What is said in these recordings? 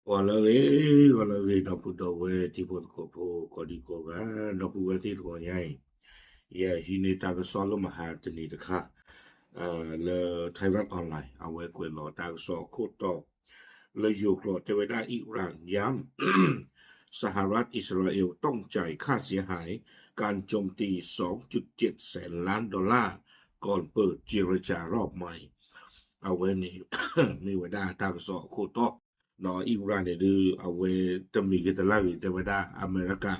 Wala dopo dove tipo kopo kodiko ga dopo wati ko nyai ya hine ta ga solo ma ha tni de kha le Thailand online awe kwe lo ta ga so ko to le yu klo te we da อิหร่านย้ำ สหรัฐอิสราเอลต้องจ่ายค่าเสียหายการโจมตี 2.7 แสนล้านดอลลาร์ก่อนเปิดเจรจารอบใหม่เอาไว้นี่ มีเวลาตากสอโคโตno อิหร่านเนี่ยดูเอาไว้ตมีกิตลาวิแต่เวลาอเมริกา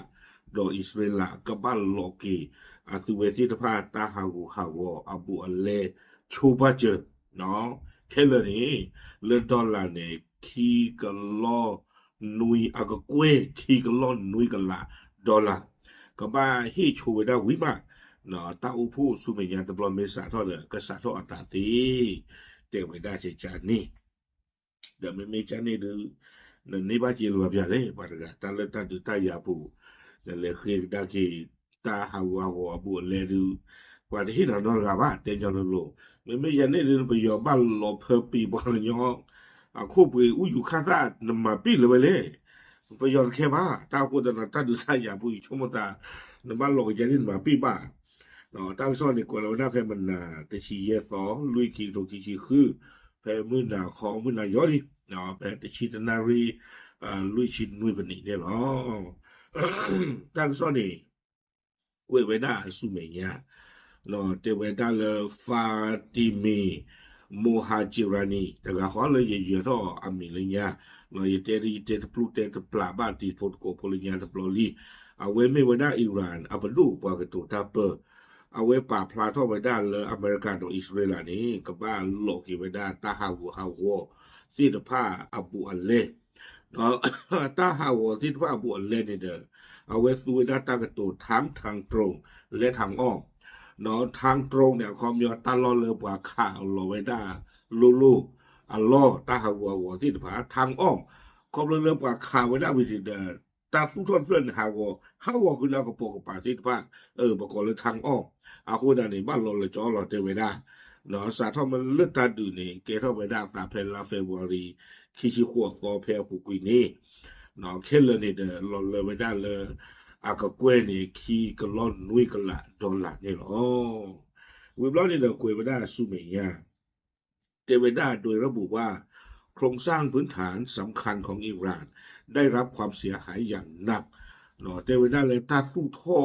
โดอิสราเอลกับบ้านโลกีอาตุเวทิตภาตาฮาวูฮาวอบูอัลเลชูบาเจเนาะแค่เลยนี่เรื่องดอลลาร์เนี่ยคีกะลอนุยอากะกวยคีกะลอนุยกะละดอลลาร์ก็บ้าฮีชูเวดาวิมาเนาะตาอุผู้สุเมญาตะบลอเมสาทอเลยก็สาทออัตติเตเวดาเจจานี่da me chane de ne ba chi lo bia le ba da ta le ta du ta ya pu le khe da ki ta ha wa wa bu le du wa de na no ga ba te nyo lo me ya ne de be yo ba lo phe pi bo nyo a khu pu u yu kha ta ma pi le ba le be yo khe ba ta ko da na ta du ta ya pu chu mo ta na ba lo ya ni ma pi ba no ta so ni ko lo na phe man na te chi ye so lui ki to ki chi khu pe mu na kho mu na yo ni no pe te chi na ri lui chi nui ba ni ne lo ta so ni we we da su me ya no te we da le Fatimi Mohajirani แต่ก็ขอเลยเยอะๆท่ออามิเลยเนี่ยno ye te ri te plu te pla ba ti pot ko polinya te ploli awe me we da Iran abadu pa ke to ta pe awe pa pla tho we da le America to Israel ni ka ba lo ki we da ta ha wo si de pa abu alle no ta ha wo si de pa abu alle ni de awe su we da ta ke toทางตรงและทางอ้อมเนาะทางตรงเนี่ยคอมยอตลอดเลยกว่าข่าวโลไว้ได้ลูอัลลอฮ์ตาฮาวะที่ผาทางอ้อมคอมเลยกว่าข่าวไว้ได้วิธีเดตาผู้ชนเพื่อนฮาวะคือแล้วก็ปกป่าที่ผาประกอบเลยทางอ้อมอาคูดานี่บ้านเราเลยจ่อเราเตไว้ได้เนาะสาทอมันเลือดตาดูนี่เกทอไว้ได้ตาเพลาเฟบรุรีคิชิขัวซอเพผู้กุยนี่เนาะเคลนี่เดเราเลยไว้ได้เลยอากะกวยนี่คีกะลอนนุยกะละดอลลาร์นี่หรอวิบลอนี่เดกวยบ่ได้สุเมญาเตเวดาโดยระบุว่าโครงสร้างพื้นฐานสำคัญของอิหร่านได้รับความเสียหายอย่างหนักเนาะเตเวดาเลยตาตู้ท่อ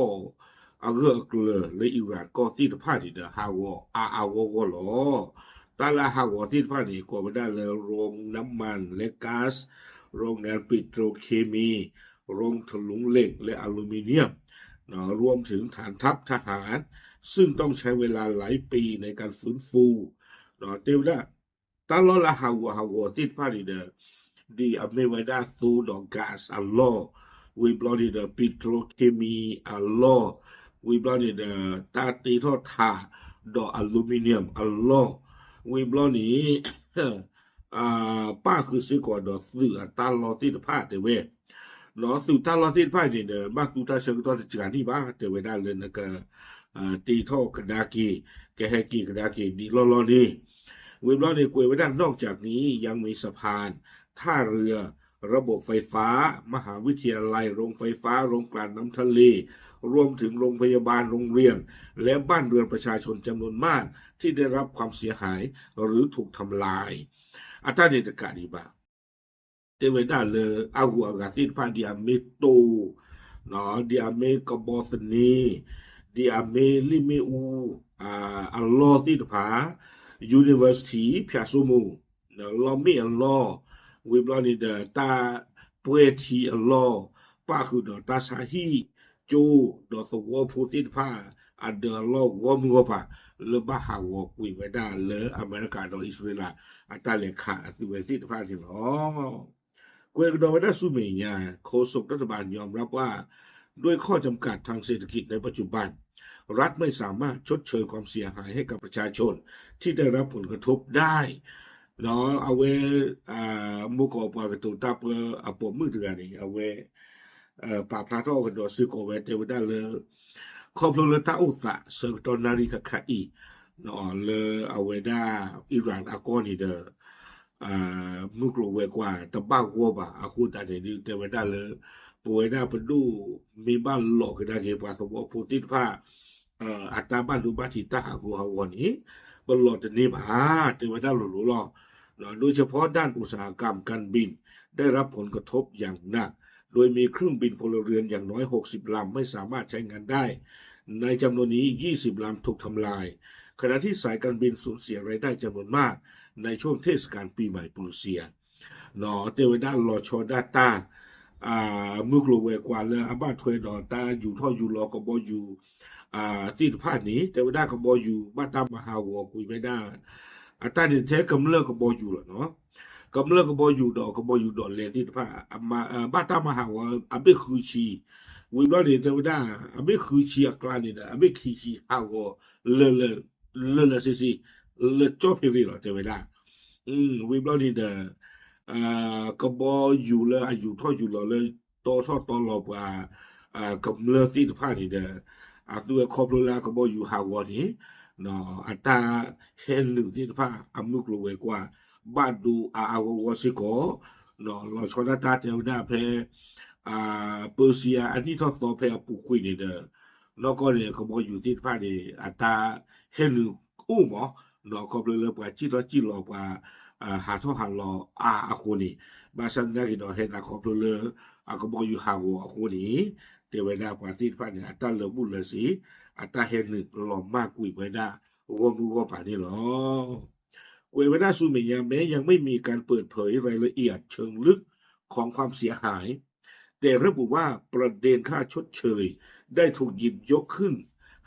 อาเกอเลยอิหร่านก็ติดพาดิเดฮาวอาวหรอตาละฮาวติดพาดิก็บ่ได้เลยโรงน้ำมันและก๊าซโรงงานปิโตรเคมีโรงถลุงเหล็กและอลูมิเนียมรวมถึงฐานทัพทหารซึ่งต้องใช้เวลาหลายปีในการฟื้นฟูเต็มแล้วตลอดละฮาวติดพาดิเดดีอเมริกาตูดอกก๊าซอัลลอwe bloody the petrochemy Allah we bloody the ตาตีทอดทาดอกอลูมิเนียม Allah we bloody ป้าคือซื้อก่อนดอกซื้อตลอดติดพาเตเวno tu ta lo ti phai ni de ba tu ta se to ti ga ni ba te we da le na ka ti tho ka da ki ke he ki ka da ki di lo ni we blo ni กวย we da นอกจากนี้ยังมีสะพานท่าเรือระบบไฟฟ้ามหาวิทยาลัยโรงไฟฟ้าโรงกลั่นน้ำทะเลรวมถึงโรงพยาบาลโรงเรียนและบ้านเรือนประชาชนจำนวนมากที่ได้รับความเสียหายหรือถูกทำลายอัตราเดตกะดีบ่าte we da le agu aga ti pa dia me to no dia me ko botni dia me li me u a law ti pa university phya so mu no law me a law we blow ni da ta pwe ti a law pa khu do ta sa hi jo do so wo phu ti pa a de law wo mu pa le ba ha wo we we da le america do israel ata le kha ti we ti pa ti loกวยดอได้สุเมญาโฆษกรัฐบาลยอมรับว่าด้วยข้อจำกัดทางเศรษฐกิจในปัจจุบันรัฐไม่สามารถชดเชยความเสียหายให้กับประชาชนที่ได้รับผลกระทบได้เนาะเอาไว้มุกอปากตุตาเปอปมือเดือนนี่เอาไว้ปาพลาทอกดอซึกอไว้เตวดาเลยคอพลลตาอุตะเซตอนาริกะคาอีเนาะเลยเอาไว้ได้อิหร่านอากอนี่เด มุกโลเวกว่าตะบ้ากว่าอาคูตาเดดิเตวดาเลยป่วยได้ปดูมีบ้านหลอกได้เกว่าสมบูรณ์ติดผ้าอัตราบ้านดูบ้านที่ตากูเฮาวันนี้บ่หลอดนี้บ่เตวดาหลุๆหรอโดยเฉพาะด้านอุตสาหกรรมการบินได้รับผลกระทบอย่างหนักโดยมีเครื่องบินพลเรือนอย่างน้อย60ลำไม่สามารถใช้งานได้ในจำนวนนี้20ลำถูกทำลายขณะที่สายการบินสูญเสียรายได้จำนวนมากในช่วงเทศกาลปีใหม่ปรูเซียเตวดาลอชอดาตามุกโลเวกว่าเลยอาบาถวยดอตาอยู่ท่ออยู่รอก็บ่อยู่ที่ภาคนี้เตวดาก็บ่อยู่บ้านตามมหาวคุยไม่ได้อัตรานี่แท้กำเลิกก็บ่อยู่ล่ะเนาะกำเลิกก็บ่อยู่ดอกก็บ่อยู่ดอกเลยที่ภาคบ้านตามมหาวอเบคือชีวิบลอนี่เตวดาอเบคือชีกลานี่อเบคีชีฮาวเลซิle chopiri lo te veda we blood in the ก็บ่อยู่เลยอายุเท่าอยู่เลยต่อตลอดว่ากับเลือกที่ผ่านนี่เด้อตัวครอบครัวแล้วก็บ่อยู่หาวนี่เนาะอัตราเห็นหนึ่งที่ผ่านอำนุกลวยกว่าบ้านดูวสิโกเนาะเราชนะตาเทวดาเพเปอร์เซียอันนี้ทอต่อเพปุคุยนี่เด้อแล้วก็เนี่ยก็บ่อยู่ที่ผ่านนี่อัตราเห็นอู้หมอเนาะครอบครัวเลยว่าจิตรอว่าหาท่อหารออาคูนี่บาสันได้กินเฮ็ดครอบครัวเลยก็บ่อยู่หาวอาคูนี่เทวดาปฏิผ่านนี่อัตราเลบุเลยสิอัตราเห็นนึกหลอมมากกุยไว้ได้รวมดูก็ป่านนี้หรอเวลาซูเมียแม้ยังไม่มีการเปิดเผยรายละเอียดเชิงลึกของความเสียหายแต่ระบุว่าประเด็นค่าชดเชยได้ถูกหยิบยกขึ้น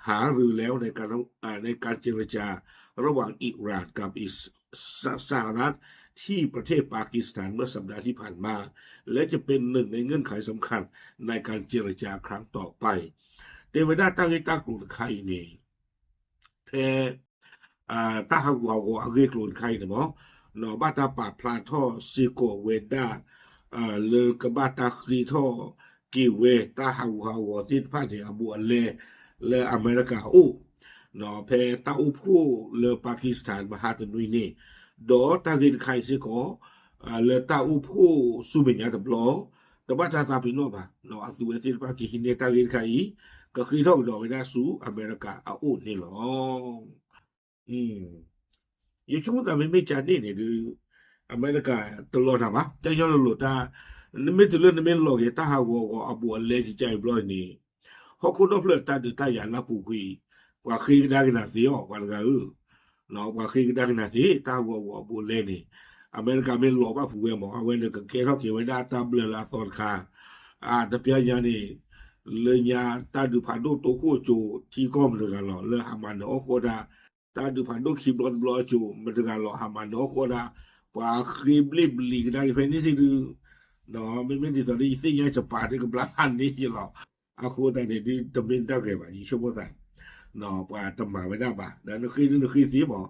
หารือแล้วในการเจรจาระหว่างอิหร่านกับสหรัฐที่ประเทศปากีสถานเมื่อสัปดาห์ที่ผ่านมาและจะเป็นหนึ่งในเงื่อนไขสำคัญในการเจรจาครั้งต่อไปแต่เวลาตั้งกลุ่มไข่นี่แพ้ตาหาวเอาเรียกกลุ่มไข่เนาะบาตาปาพลาท่อซิโกเวดาเลกบาตาครีท่อกิเวตาหาวที่ผ่านที่อบูอัลและอเมริกาเพตาอุผู้เลปากีสถานมหาตนุยนี่ดอตากินไข่ซิโกเลตาอุผู้สุเมญญาตบลอตบาตาตาปิโนบาอัตุเวติปากิฮินเนตากินไข่ก็คือท่อดอกเวลาสู่อเมริกานี่หรออยู่ช่วงนั้นไม่จานนี่ดูอเมริกาตลอดนะมาแต่ย้อนหลุดตาไม่ตลอดไม่หลอกตาหาวก็อบัวเลที่ใจบลอนี่ฮอคุณอพเลตาตายานาปุกุยกว่าคือได้กันสิออกกันก็กว่าคือได้กันสิตาวัวบุเลนี่อเมริกาไม่หลอกว่าผู้เวมเอาไว้ในกางเกงเขาเขียนไว้ด้านตาเบลอลาตอนคาแต่เปียญานี่เลยญาตาดูผ่านดูโตโคโจที่ก้อมเลยกันเลยหามันโอโคดาตาดูผ่านดูคีบลอนบลอโจมันเลยกันหามันโอโคดากว่าคีบลิบลีกได้เพิ่นนี่สิดูไม่ที่ตอนนี้สิยาจะปาดกับปลาพันนี่หรออาโคดานี่ดิตะบินตะเกว่าอีชั่วโมงว่าตำมาไว้ได้ป่ะแล้วนึกสิบอก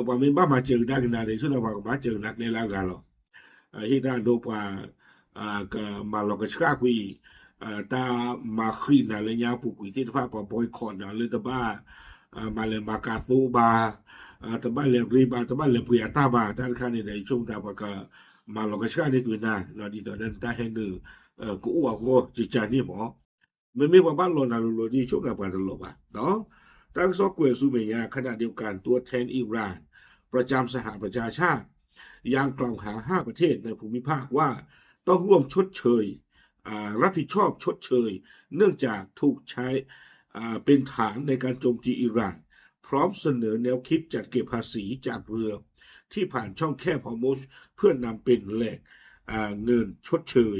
ว่าไม่บ้ามาเจอได้กันได้สุดแล้วว่ามาเจอนักในแล้วกันหรอที่ได้ดูว่าก็มาลอกชกากุยตามาขึ้นอะไรยาปุกุยที่ว่าบอยคอตเลยตะบ้ามาเลยมากาตูบาตะบ้าเลยรีบาตะบ้าเลยปุยตาบาท่านคันในช่วงตาว่าก็มาลอกชกานี่กุยนะเราดีตอนนั้นตาเห็นกูอ้วกจิจานี่หมอไม่ว่าบ้านเราโลนี่ช่วงกับตลอดป่ะตั้งซอกเกวซูเมียขณะเดียวกันตัวแทนอิหร่านประจำสหประชาชาติยังกล่าวหา5ประเทศในภูมิภาคว่าต้องร่วมชดเชยรับผิดชอบชดเชยเนื่องจากถูกใช้เป็นฐานในการโจมตีอิหร่านพร้อมเสนอแนวคิดจัดเก็บภาษีจากเรือที่ผ่านช่องแคบฮอร์มุซเพื่อนำเป็นแหล่งเงินชดเชย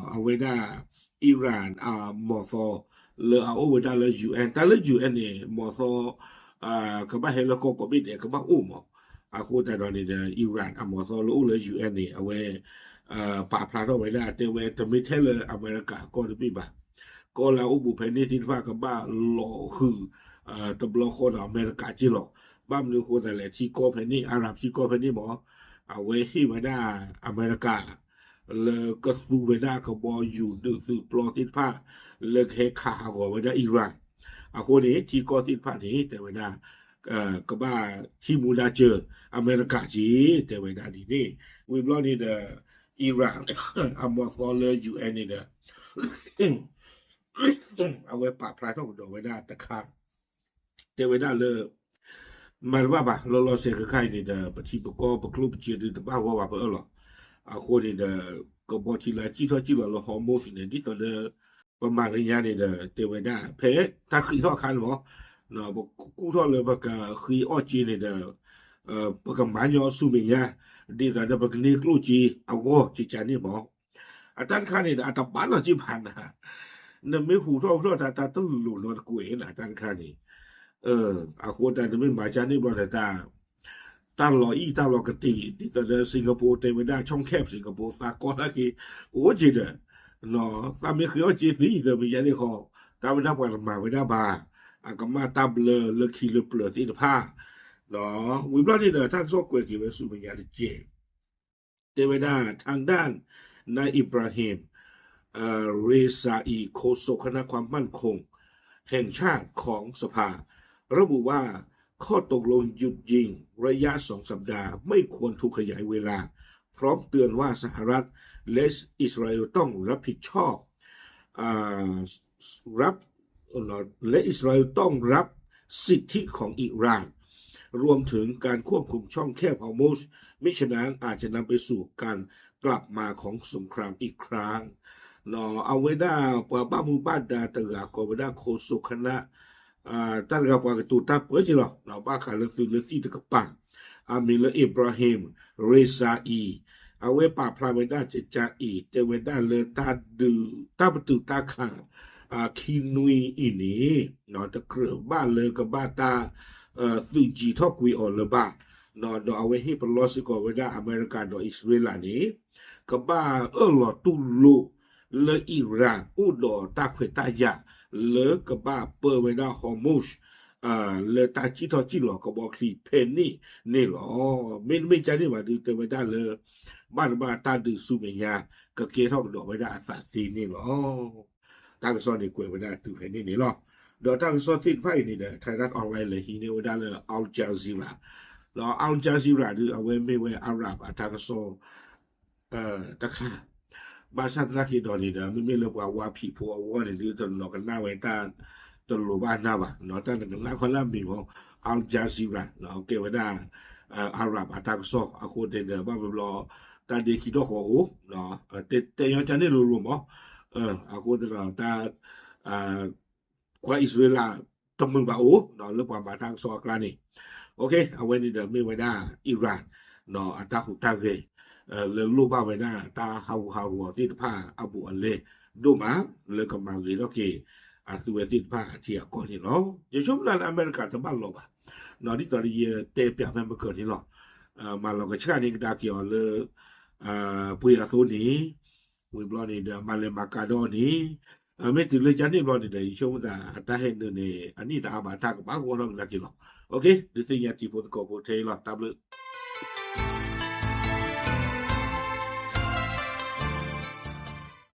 เอาไว้ได้อิหร่านมอฟอle over le UN แต่le UN นี่มอซก็บ่เห็นแล้วก็บิดก็บ่อู้หมอคูแต่ตอนนี้อิหร่านมอซle UN นี่เอาไว้ปาพลาดเอาไว้ได้แต่เวทมิเทเลอเมริกาก็จะบิบาก็แล้วอุบุเพนี่ที่ว่าก็บ่ลอคือตบลอคนอเมริกาจิหรอบ้ามนึกคนแต่ละที่ก็เพนี่อาหรับที่ก็เพนี่หมอเอาไว้ที่ไว้ได้อเมริกาleก็สูเวดาก็บ่อยู่ดึกปลอติดผ้าle เฮขาก็ไว้ได้อิหร่านคนนี้ที่ก็ติดผ้านี้แต่เวลา ก็บ้าฮิมูลาเจออเมริกาจีแต่เวลานี้นี่we block in the Iran I'm for the UN in the เอาไว้ปราบพลายต้องโดนไว้ได้แต่ค่าแต่เวลาเลยมันว่าบ่เราเสียกับใครนี่เด้อปฏิบัติก็ปกลุบจีดบ้าว่าเปล่าอาคนนี่เด้อก็บ่ที่ละจีทอจีละฮอร์โมนนี่ที่ตอนเด้อประมาณระยะนี่เด้อแต่เวลาเพถ้าคือทอคันบ่เนาะบ่กูทอเลยบ่ก็คือออจีนี่เด้อบ่ก็มันยอสุมิยาดีก็ได้บ่ก็นี่กลูจีเอาโกจิจานี่บ่อาจารย์คันนี่อาตบ้านเนาะจิพันนะนั่นไม่หูทอตาตึ้ลุเนาะกูเห็นอาจารย์คันนี่อาโคแต่ไม่มาจานี่บ่ได้ตาลออีตาลอกติที่ตะสิงคโปร์เตเวดาช่องแคบสิงคโปร์สากลกีโอ้จิเดเนาะตาไม่คือว่าจินี่เดมียานี่ขอตาไม่ได้ว่ามาเวดาบาก็มาตาเบลเลคีเลเปลที่ผ้าเนาะวิบลานี่เดทั้งซอกเกวกิเวสุมียาเจเตเวดาทางด้านนายอิบราฮิมเรซาอีโฆษกคณะความมั่นคงแห่งชาติของสภาระบุว่าข้อตกลงหยุดยิงระยะ2สัปดาห์ไม่ควรถูกขยายเวลาพร้อมเตือนว่าสหรัฐและอิสราเอลต้องรับผิดชอบและอิสราเอลต้องรับสิทธิของอิหร่านรวมถึงการควบคุมช่องแคบฮอร์มุซมิฉะนั้นอาจจะนำไปสู่การกลับมาของสงครามอีกครั้งเอาไว้ได้บ้ามูบ้านดาตะกาก็ไว้ได้โฆษกคณะtalaga pagkatuta po sila na baka lati ka pa amila Ibrahim Rezai awe pa plameda cha I te weda le ta du ta patu ta kha kinui ini no ta kru ba le ka ba ta tu ji thok wi on le ba no do awe hi polosi ko weda America do Israel ni ka ba lo tu lu le Iran u do ta khweta ya le ka ba pe weda Hormuz le ta chi tho chi lo ko bo kli pen ni lo me ja ni ba du te weda le ba ta du su me nya ka ke thok do weda asa ti ni lo ta ka so ni kwe weda tu pen ni lo do ta ka so ti phai ni de Thai Rat online le hi ni weda le Al Jazeera lo Al Jazeera du awe me we Arab ta ka so ta khaบาชาตะคีดอนี่เด้อไม่เรียกว่าผีผัวว่านี่หรือตนกันหน้าไว้ตาตนโลบ้านหน้าบ่เนาะตากันหน้าคนละมีบ่อัลจาซีราเนาะเกวดาอาหรับอาตากซออะโคเตเดบ่บ่ตาเดคิดอโหเนาะเตยอจันนี่รู้บ่อะโคเตตาควาอิสราเอลตมึงบ่โอเนาะเรื่องว่ามาทางซอกลานี่โอเคเอาไว้นี่เด้อไม่ไว้ได้อิหร่านเนาะอาตาหุตาเกle lu ba we na ta ha wo ti pha abu ale do ma le ka ma ri lo ke a tu we ti pha ti a ko ni lo ye chom la America ta ba lo ba no di to ri ye te pya me ma ko ni lo ma lo ka cha ni da ki o le pu ya so ni we blo ni da ma le ma ka do ni me ti le cha ni blo ni de chom da ta he ni ani ta ba ta ka ba ko lo la ki lo okay this thing ya ti po ko po te lo ta